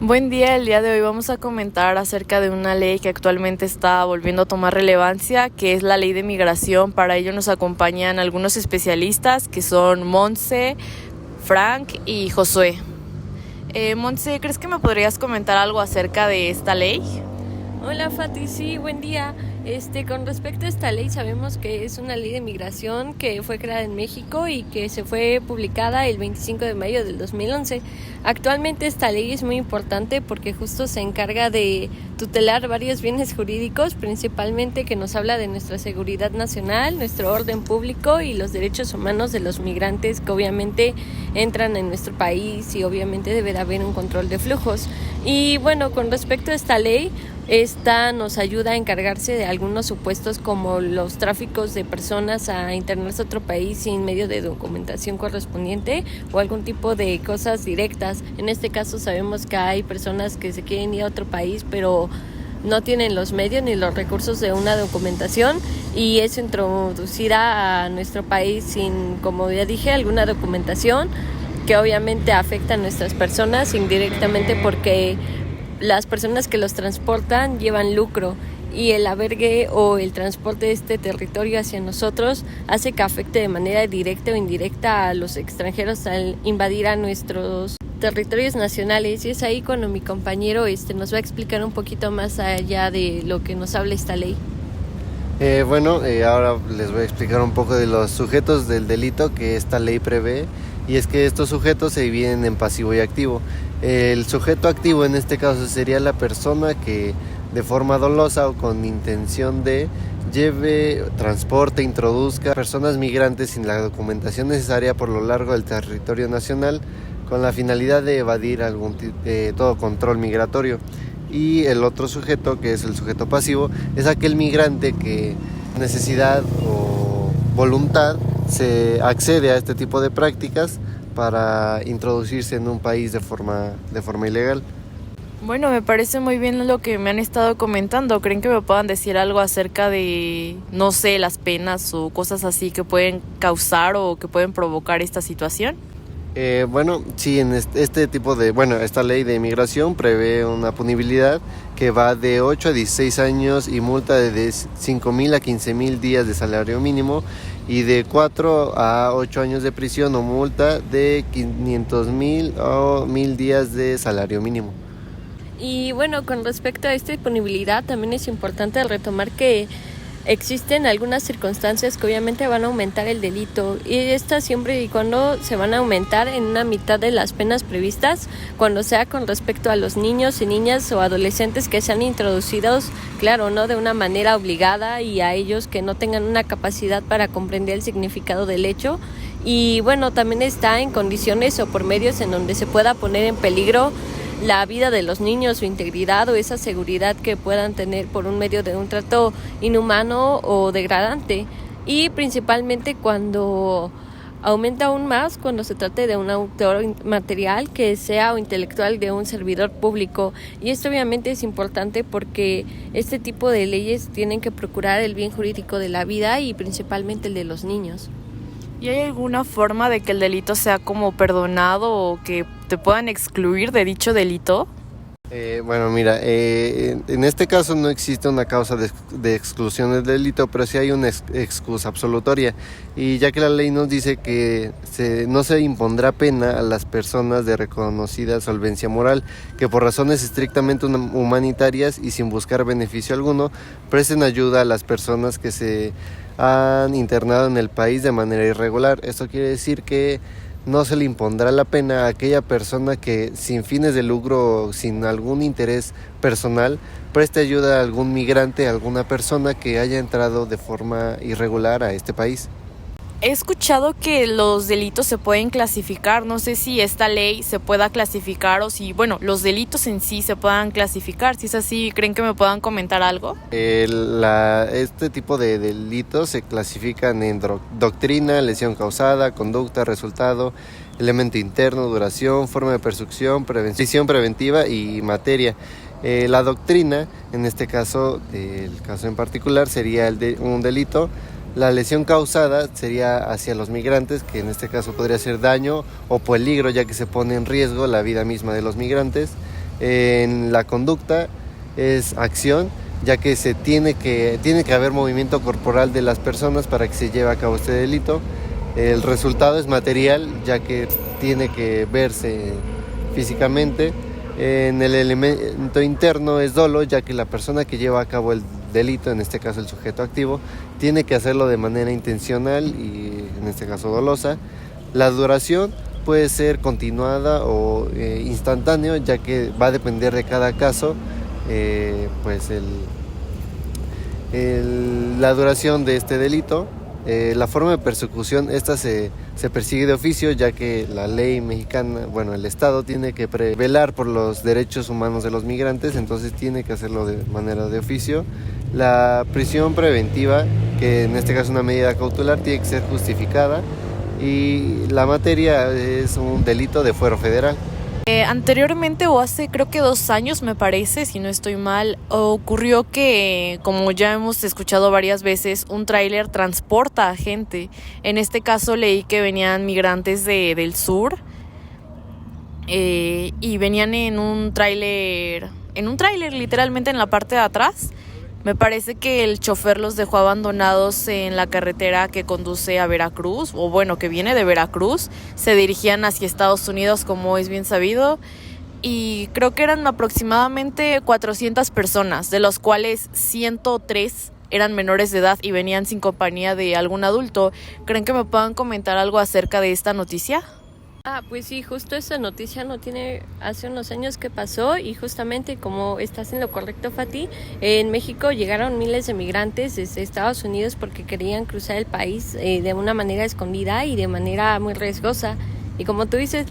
Buen día, el día de hoy vamos a comentar acerca de una ley que actualmente está volviendo a tomar relevancia, que es la ley de migración. Para ello nos acompañan algunos especialistas que son Monse, Frank y Josué. Monse, ¿crees que me podrías comentar algo acerca de esta ley? Hola Fati, sí, buen día. Con respecto a esta ley, sabemos que es una ley de migración que fue creada en México y que se fue publicada el 25 de mayo del 2011. Actualmente esta ley es muy importante porque justo se encarga de tutelar varios bienes jurídicos, principalmente que nos habla de nuestra seguridad nacional, nuestro orden público y los derechos humanos de los migrantes que obviamente entran en nuestro país, y obviamente debe de haber un control de flujos. Y bueno, con respecto a esta ley, esta nos ayuda a encargarse de algunos supuestos como los tráficos de personas a internarse a otro país sin medio de documentación correspondiente o algún tipo de cosas directas. En este caso sabemos que hay personas que se quieren ir a otro país pero no tienen los medios ni los recursos de una documentación, y es introducida a nuestro país sin, como ya dije, alguna documentación, que obviamente afecta a nuestras personas indirectamente porque las personas que los transportan llevan lucro, y el albergue o el transporte de este territorio hacia nosotros hace que afecte de manera directa o indirecta a los extranjeros al invadir a nuestros territorios nacionales. Y es ahí cuando mi compañero nos va a explicar un poquito más allá de lo que nos habla esta ley. Ahora les voy a explicar un poco de los sujetos del delito que esta ley prevé, y es que estos sujetos se dividen en pasivo y activo. El sujeto activo en este caso sería la persona que de forma dolosa o con intención de lleve, transporte, introduzca personas migrantes sin la documentación necesaria por lo largo del territorio nacional con la finalidad de evadir todo control migratorio. Y el otro sujeto, que es el sujeto pasivo, es aquel migrante que necesidad o voluntad se accede a este tipo de prácticas para introducirse en un país de forma ilegal. Bueno, me parece muy bien lo que me han estado comentando. ¿Creen que me puedan decir algo acerca de, no sé, las penas o cosas así que pueden causar o que pueden provocar esta situación? Sí, en esta ley de inmigración prevé una punibilidad que va de 8 a 16 años y multa de 5,000 a 15,000 días de salario mínimo, y de 4 a 8 años de prisión o multa de 500,000 o 1,000 días de salario mínimo. Y bueno, con respecto a esta disponibilidad, también es importante retomar que existen algunas circunstancias que obviamente van a aumentar el delito, y estas siempre y cuando se van a aumentar en una mitad de las penas previstas, cuando sea con respecto a los niños y niñas o adolescentes que sean introducidos, claro, no de una manera obligada, y a ellos que no tengan una capacidad para comprender el significado del hecho. Y bueno, también está en condiciones o por medios en donde se pueda poner en peligro la vida de los niños, su integridad o esa seguridad que puedan tener por un medio de un trato inhumano o degradante, y principalmente cuando aumenta aún más cuando se trate de un autor material que sea o intelectual de un servidor público. Y esto obviamente es importante porque este tipo de leyes tienen que procurar el bien jurídico de la vida y principalmente el de los niños. ¿Y hay alguna forma de que el delito sea como perdonado o que te puedan excluir de dicho delito? En este caso no existe una causa de exclusión del delito, pero sí hay una excusa absolutoria, y ya que la ley nos dice que no se impondrá pena a las personas de reconocida solvencia moral que por razones estrictamente humanitarias y sin buscar beneficio alguno presten ayuda a las personas que se han internado en el país de manera irregular. Esto quiere decir que no se le impondrá la pena a aquella persona que sin fines de lucro, sin algún interés personal, preste ayuda a algún migrante, a alguna persona que haya entrado de forma irregular a este país. He escuchado que los delitos se pueden clasificar. No sé si esta ley se pueda clasificar o si, los delitos en sí se puedan clasificar. Si es así, ¿creen que me puedan comentar algo? Este tipo de delitos se clasifican en doctrina, lesión causada, conducta, resultado, elemento interno, duración, forma de persecución, prisión preventiva y materia. La doctrina, en este caso, el caso en particular, sería un delito. La lesión causada sería hacia los migrantes, que en este caso podría ser daño o peligro, ya que se pone en riesgo la vida misma de los migrantes. en la conducta es acción, ya que tiene que haber movimiento corporal de las personas para que se lleve a cabo este delito. El resultado es material, ya que tiene que verse físicamente. En el elemento interno es dolo, ya que la persona que lleva a cabo el delito, en este caso el sujeto activo, tiene que hacerlo de manera intencional y en este caso dolosa. La duración puede ser continuada o instantáneo, ya que va a depender de cada caso la duración de este delito. La forma de persecución, esta se persigue de oficio, ya que la ley mexicana, el Estado tiene que velar por los derechos humanos de los migrantes, entonces tiene que hacerlo de manera de oficio. La prisión preventiva, que en este caso es una medida cautelar, tiene que ser justificada, y la materia es un delito de fuero federal. Anteriormente, o hace creo que 2 años me parece, si no estoy mal, ocurrió que, como ya hemos escuchado varias veces, un tráiler transporta a gente. En este caso leí que venían migrantes del sur y venían en un tráiler literalmente en la parte de atrás. Me parece que el chofer los dejó abandonados en la carretera que conduce a Veracruz, que viene de Veracruz. Se dirigían hacia Estados Unidos, como es bien sabido, y creo que eran aproximadamente 400 personas, de los cuales 103 eran menores de edad y venían sin compañía de algún adulto. ¿Creen que me puedan comentar algo acerca de esta noticia? Pues sí, justo esa noticia no tiene hace unos años que pasó, y justamente como estás en lo correcto, Fati, en México llegaron miles de migrantes desde Estados Unidos porque querían cruzar el país de una manera escondida y de manera muy riesgosa. Y como tú dices,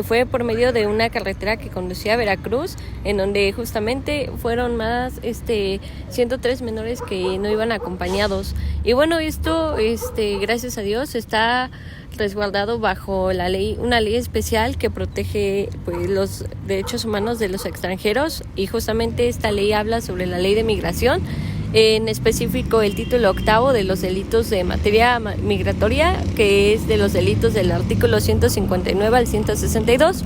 fue por medio de una carretera que conducía a Veracruz, en donde justamente fueron más 103 menores que no iban acompañados. Y bueno, esto gracias a Dios está resguardado bajo la ley, una ley especial que protege los derechos humanos de los extranjeros, y justamente esta ley habla sobre la ley de migración, en específico el título 8 de los delitos de materia migratoria, que es de los delitos del artículo 159 al 162.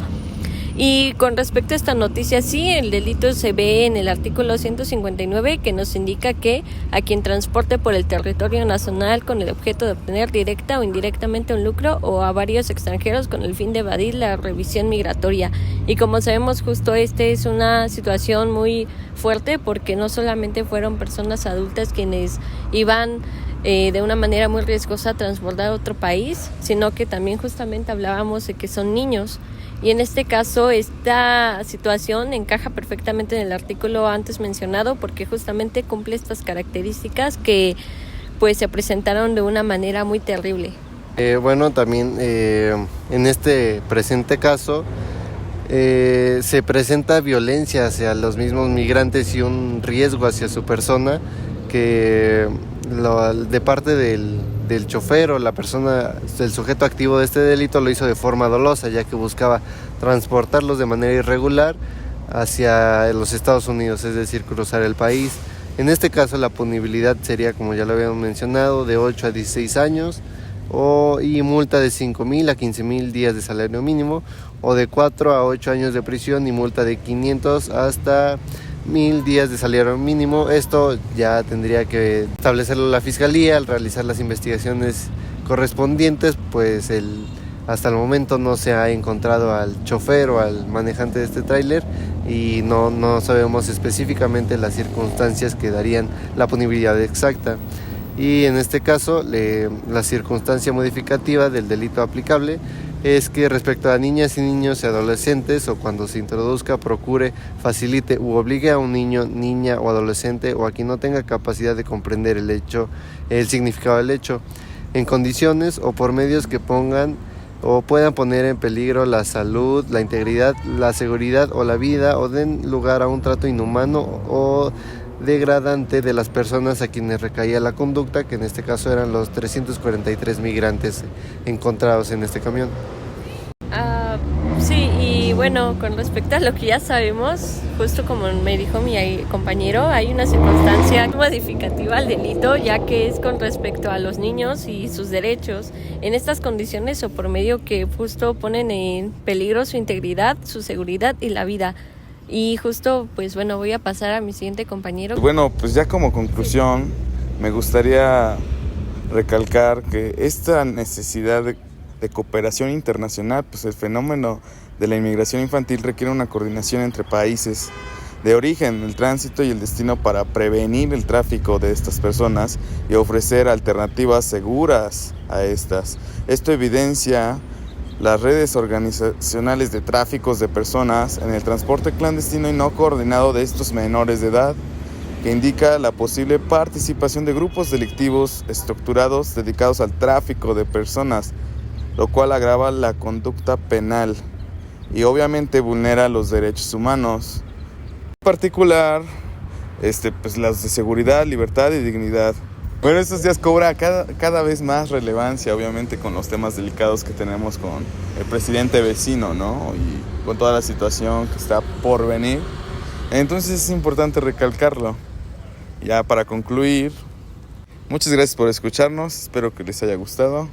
Y con respecto a esta noticia, sí, el delito se ve en el artículo 159, que nos indica que a quien transporte por el territorio nacional con el objeto de obtener directa o indirectamente un lucro, o a varios extranjeros con el fin de evadir la revisión migratoria. Y como sabemos, justo es una situación muy fuerte, porque no solamente fueron personas adultas quienes iban de una manera muy riesgosa a transbordar a otro país, sino que también justamente hablábamos de que son niños. Y en este caso esta situación encaja perfectamente en el artículo antes mencionado, porque justamente cumple estas características que se presentaron de una manera muy terrible. También en este presente caso se presenta violencia hacia los mismos migrantes y un riesgo hacia su persona, que de parte del chofer o la persona, el sujeto activo de este delito, lo hizo de forma dolosa, ya que buscaba transportarlos de manera irregular hacia los Estados Unidos, es decir, cruzar el país. En este caso la punibilidad sería, como ya lo habíamos mencionado, de 8 a 16 años y multa de 5,000 a 15,000 días de salario mínimo, o de 4 a 8 años de prisión y multa de 500 hasta 1,000 días de salario mínimo. Esto ya tendría que establecerlo la Fiscalía al realizar las investigaciones correspondientes, pues hasta el momento no se ha encontrado al chofer o al manejante de este tráiler, y no sabemos específicamente las circunstancias que darían la punibilidad exacta. Y en este caso, la circunstancia modificativa del delito aplicable es que respecto a niñas y niños y adolescentes, o cuando se introduzca, procure, facilite u obligue a un niño, niña o adolescente, o a quien no tenga capacidad de comprender el significado del hecho, en condiciones o por medios que pongan o puedan poner en peligro la salud, la integridad, la seguridad o la vida, o den lugar a un trato inhumano o degradante de las personas a quienes recaía la conducta, que en este caso eran los 343 migrantes encontrados en este camión. Sí, y bueno, con respecto a lo que ya sabemos, justo como me dijo mi compañero, hay una circunstancia modificativa al delito, ya que es con respecto a los niños y sus derechos en estas condiciones, o por medio que justo ponen en peligro su integridad, su seguridad y la vida. Y justo, pues bueno, voy a pasar a mi siguiente compañero. Bueno, pues ya como conclusión, me gustaría recalcar que esta necesidad de cooperación internacional, pues el fenómeno de la inmigración infantil requiere una coordinación entre países de origen, el tránsito y el destino para prevenir el tráfico de estas personas y ofrecer alternativas seguras a estas. Esto evidencia las redes organizacionales de tráficos de personas en el transporte clandestino y no coordinado de estos menores de edad, que indica la posible participación de grupos delictivos estructurados dedicados al tráfico de personas, lo cual agrava la conducta penal y obviamente vulnera los derechos humanos, en particular pues las de seguridad, libertad y dignidad. Bueno, estos días cobra cada vez más relevancia, obviamente, con los temas delicados que tenemos con el presidente vecino, ¿no? Y con toda la situación que está por venir. Entonces es importante recalcarlo. Ya para concluir, muchas gracias por escucharnos, espero que les haya gustado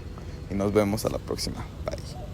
y nos vemos a la próxima. Bye.